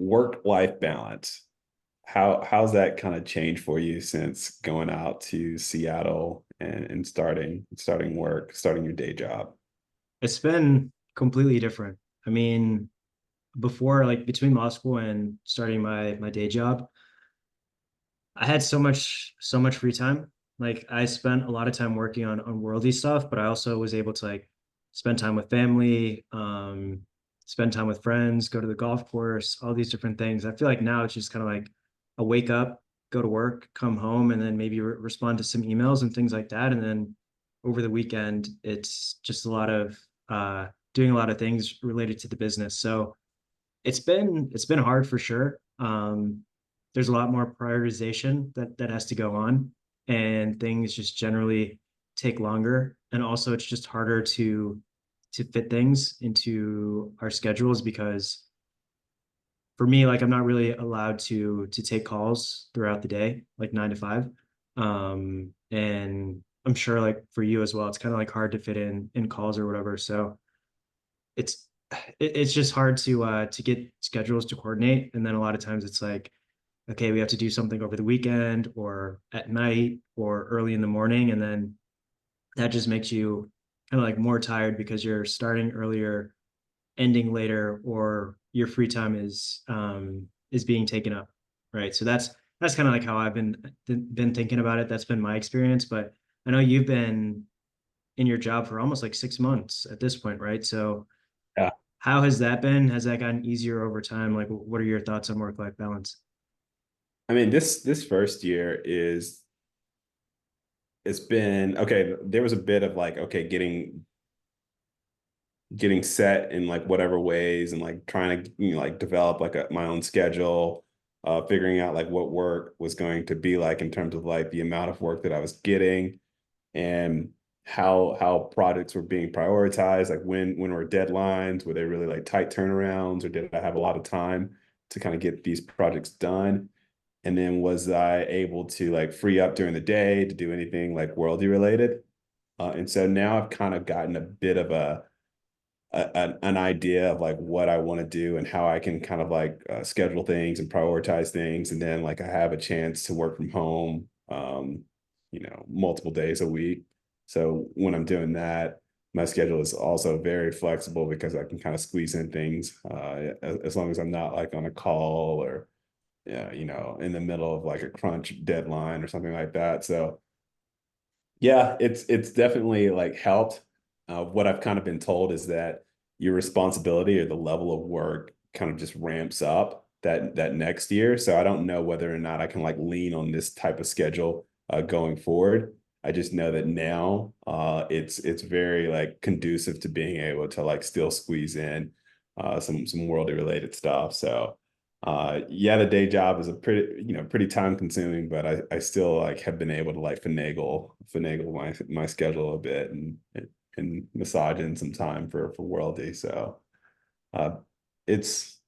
work-life balance. How's that kind of changed for you since going out to Seattle and starting your day job? It's been completely different. I mean, before, like between law school and starting my day job, I had so much free time. Like I spent a lot of time working on worldy stuff, but I also was able to like spend time with family, spend time with friends, go to the golf course, all these different things. I feel like now it's just kind of like a wake up, go to work, come home, and then maybe respond to some emails and things like that. And then over the weekend, it's just a lot of doing a lot of things related to the business. So it's been hard for sure. There's a lot more prioritization that has to go on, and things just generally take longer. And also, it's just harder to fit things into our schedules because for me, like I'm not really allowed to take calls throughout the day, like 9 to 5. And I'm sure like for you as well, it's kind of like hard to fit in calls or whatever. So it's it's just hard to get schedules to coordinate, and then a lot of times it's like, okay, we have to do something over the weekend or at night or early in the morning, and then that just makes you kind of like more tired because you're starting earlier, ending later, or your free time is being taken up, right? So that's kind of like how I've been thinking about it. That's been my experience, but I know you've been in your job for almost like 6 months at this point, right? So Yeah. how has that been? Has that gotten easier over time? Like, what are your thoughts on work-life balance? I mean, this first year it's been okay. There was a bit of like, okay, getting set in like whatever ways and like trying to like develop like my own schedule, figuring out like what work was going to be like in terms of like the amount of work that I was getting and how projects were being prioritized, like when were deadlines, were they really like tight turnarounds, or did I have a lot of time to kind of get these projects done? And then was I able to like free up during the day to do anything like worldy related? And so now I've kind of gotten a bit of an idea of like what I want to do and how I can kind of like schedule things and prioritize things. And then like I have a chance to work from home, multiple days a week. So when I'm doing that, my schedule is also very flexible because I can kind of squeeze in things as long as I'm not like on a call or, yeah, in the middle of like a crunch deadline or something like that. So yeah, it's definitely like helped. What I've kind of been told is that your responsibility or the level of work kind of just ramps up that next year. So I don't know whether or not I can like lean on this type of schedule going forward. I just know that now it's very like conducive to being able to like still squeeze in some worldly related stuff. So yeah, the day job is a pretty time consuming, but I still like have been able to like finagle my schedule a bit and massage in some time for worldy. So uh it's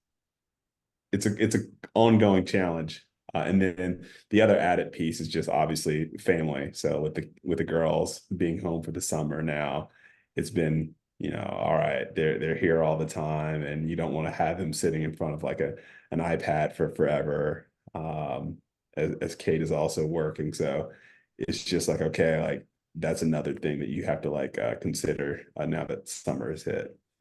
it's a ongoing challenge. And then the other added piece is just obviously family. So with the girls being home for the summer now, it's been, all right, they're here all the time, and you don't want to have them sitting in front of like an iPad for forever. As Kate is also working. So it's just like, okay, like that's another thing that you have to like consider now that summer has hit.